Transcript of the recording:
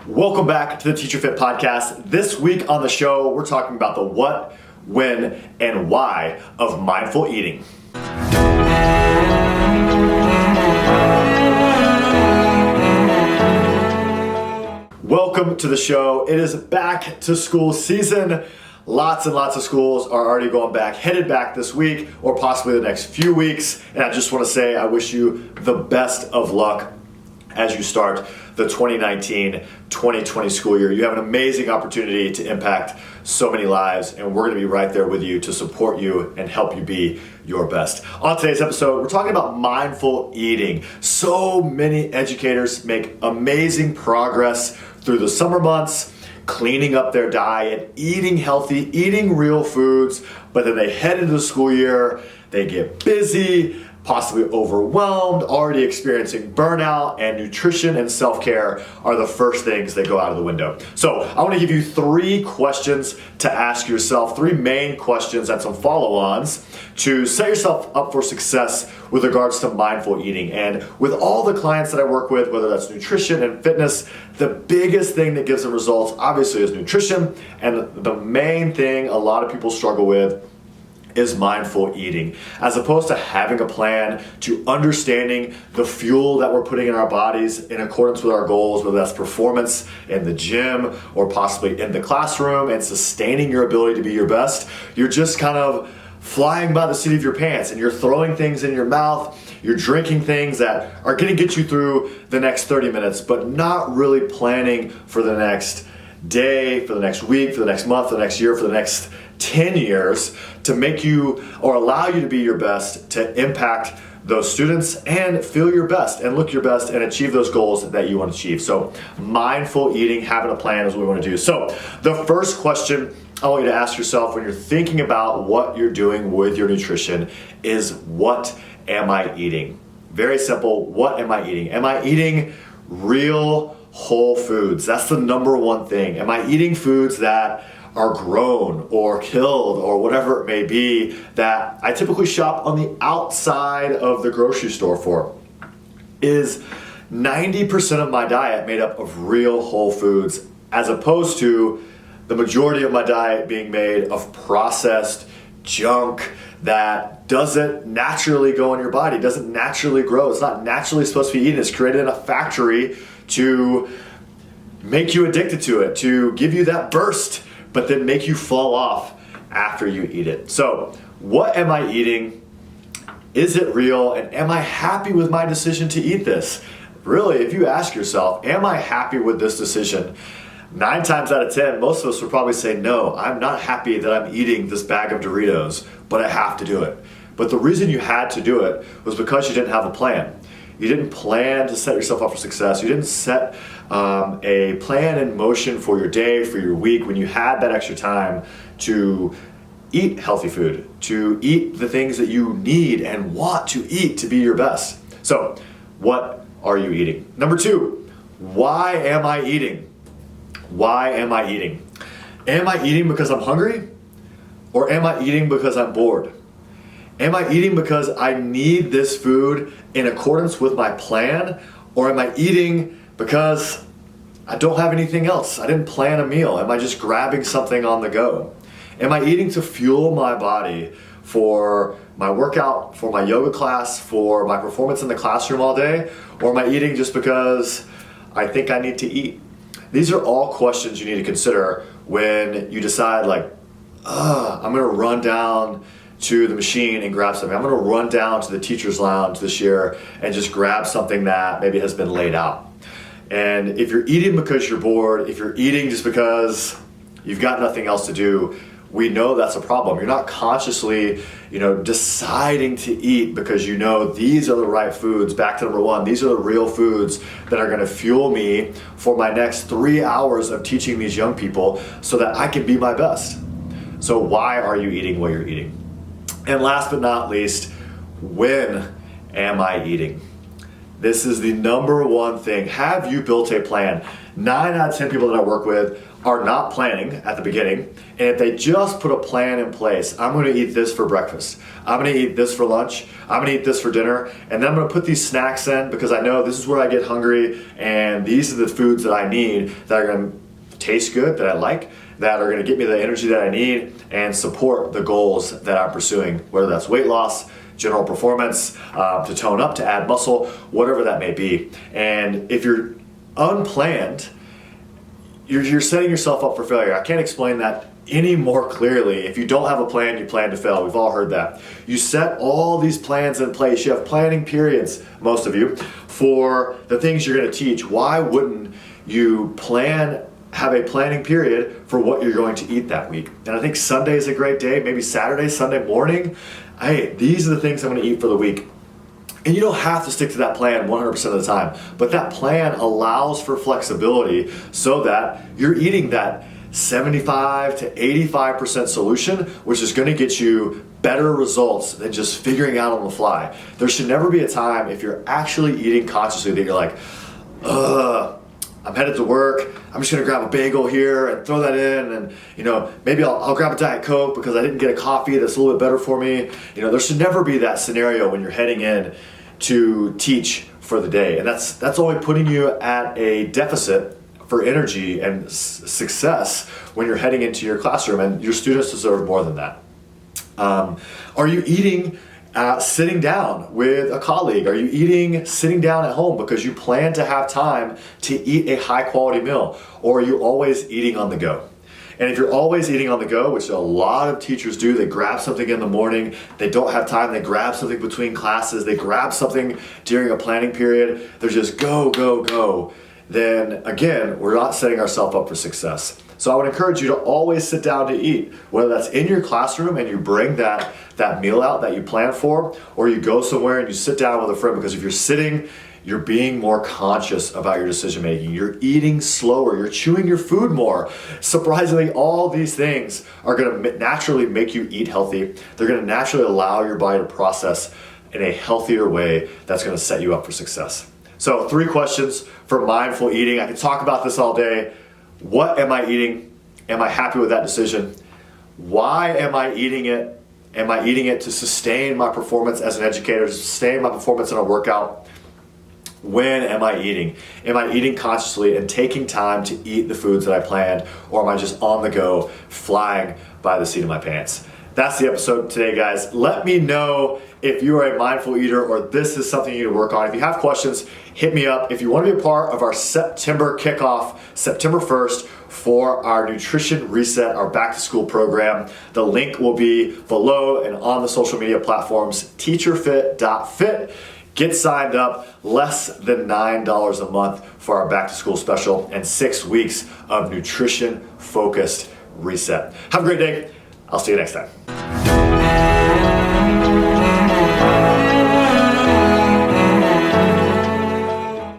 Welcome back to the TeacherFit podcast. This week on the show, we're talking about the what, when, and why of mindful eating. Welcome to the show. It is back to school season. Lots and lots of schools are already going back, headed back this week or possibly the next few weeks. And I just want to say I wish you the best of luck as you start the 2019-2020 school year. You have an amazing opportunity to impact so many lives, and we're going to be right there with you to support you and help you be your best. On today's episode, we're talking about mindful eating. So many educators make amazing progress through the summer months, cleaning up their diet, eating healthy, eating real foods, but then they head into the school year, they get busy, possibly overwhelmed, already experiencing burnout, and nutrition and self-care are the first things that go out of the window. So I want to give you 3 questions to ask yourself, 3 main questions and some follow-ons to set yourself up for success with regards to mindful eating. And with all the clients that I work with, whether that's nutrition and fitness, the biggest thing that gives them results obviously is nutrition, and the main thing a lot of people struggle with is mindful eating. As opposed to having a plan, to understanding the fuel that we're putting in our bodies in accordance with our goals, whether that's performance in the gym or possibly in the classroom, and sustaining your ability to be your best, you're just kind of flying by the seat of your pants and you're throwing things in your mouth, you're drinking things that are going to get you through the next 30 minutes, but not really planning for the next day, for the next week, for the next month, for the next year, for the next 10 years to make you or allow you to be your best, to impact those students and feel your best and look your best and achieve those goals that you want to achieve. So mindful eating, having a plan is what we want to do. So the first question I want you to ask yourself when you're thinking about what you're doing with your nutrition is, what am I eating? Very simple. What am I eating? Am I eating real whole foods? That's the number one thing. Am I eating foods that are grown or killed or whatever it may be that I typically shop on the outside of the grocery store for? Is 90% of my diet made up of real whole foods, as opposed to the majority of my diet being made of processed junk that doesn't naturally go in your body, doesn't naturally grow, it's not naturally supposed to be eaten, it's created in a factory to make you addicted to it, to give you that burst, but then make you fall off after you eat it. So, what am I eating? Is it real? And am I happy with my decision to eat this? Really, if you ask yourself, am I happy with this decision? 9 times out of 10, most of us would probably say, no, I'm not happy that I'm eating this bag of Doritos, but I have to do it. But the reason you had to do it was because you didn't have a plan. You didn't plan to set yourself up for success. You didn't set a plan in motion for your day, for your week, when you had that extra time to eat healthy food, to eat the things that you need and want to eat to be your best. So, what are you eating? Number 2, why am I eating? Why am I eating? Am I eating because I'm hungry? Or am I eating because I'm bored? Am I eating because I need this food in accordance with my plan? Or am I eating because I don't have anything else? I didn't plan a meal. Am I just grabbing something on the go? Am I eating to fuel my body for my workout, for my yoga class, for my performance in the classroom all day? Or am I eating just because I think I need to eat? These are all questions you need to consider when you decide, like, I'm gonna run down to the machine and grab something. I'm gonna run down to the teacher's lounge this year and just grab something that maybe has been laid out. And if you're eating because you're bored, if you're eating just because you've got nothing else to do, we know that's a problem. You're not consciously, deciding to eat because you know these are the right foods. Back to number 1, these are the real foods that are gonna fuel me for my next 3 hours of teaching these young people so that I can be my best. So why are you eating what you're eating? And last but not least, when am I eating? This is the number one thing. Have you built a plan? 9 out of 10 people that I work with are not planning at the beginning, and if they just put a plan in place, I'm gonna eat this for breakfast, I'm gonna eat this for lunch, I'm gonna eat this for dinner, and then I'm gonna put these snacks in because I know this is where I get hungry, and these are the foods that I need that are gonna taste good, that I like, that are gonna give me the energy that I need and support the goals that I'm pursuing, whether that's weight loss, general performance, to tone up, to add muscle, whatever that may be. And if you're unplanned, you're setting yourself up for failure. I can't explain that any more clearly. If you don't have a plan, you plan to fail. We've all heard that. You set all these plans in place. You have planning periods, most of you, for the things you're going to teach. Why wouldn't you have a planning period for what you're going to eat that week? And I think Sunday is a great day, maybe Saturday, Sunday morning. Hey, these are the things I'm going to eat for the week. And you don't have to stick to that plan 100% of the time, but that plan allows for flexibility so that you're eating that 75 to 85% solution, which is going to get you better results than just figuring out on the fly. There should never be a time, if you're actually eating consciously, that you're like, I'm headed to work, I'm just gonna grab a bagel here and throw that in, and maybe I'll grab a Diet Coke because I didn't get a coffee that's a little bit better for me. There should never be that scenario when you're heading in to teach for the day, and that's only putting you at a deficit for energy and success when you're heading into your classroom, and your students deserve more than that. Are you eating sitting down with a colleague? Are you eating sitting down at home because you plan to have time to eat a high quality meal? Or are you always eating on the go? And if you're always eating on the go, which a lot of teachers do, they grab something in the morning, they don't have time, they grab something between classes, they grab something during a planning period, they're just go, go, go, then again, we're not setting ourselves up for success. So I would encourage you to always sit down to eat, whether that's in your classroom and you bring that meal out that you plan for, or you go somewhere and you sit down with a friend, because if you're sitting, you're being more conscious about your decision making. You're eating slower, you're chewing your food more. Surprisingly, all these things are gonna naturally make you eat healthy. They're gonna naturally allow your body to process in a healthier way that's gonna set you up for success. So 3 questions for mindful eating. I could talk about this all day. What am I eating? Am I happy with that decision? Why am I eating it? Am I eating it to sustain my performance as an educator, to sustain my performance in a workout? When am I eating? Am I eating consciously and taking time to eat the foods that I planned, or am I just on the go, flying by the seat of my pants? That's the episode today, guys. Let me know if you are a mindful eater or this is something you need to work on. If you have questions, hit me up. If you want to be a part of our September kickoff, September 1st, for our Nutrition Reset, our back to school program, the link will be below and on the social media platforms, TeacherFit.fit. Get signed up, less than $9 a month for our back to school special and 6 weeks of nutrition focused reset. Have a great day. I'll see you next time.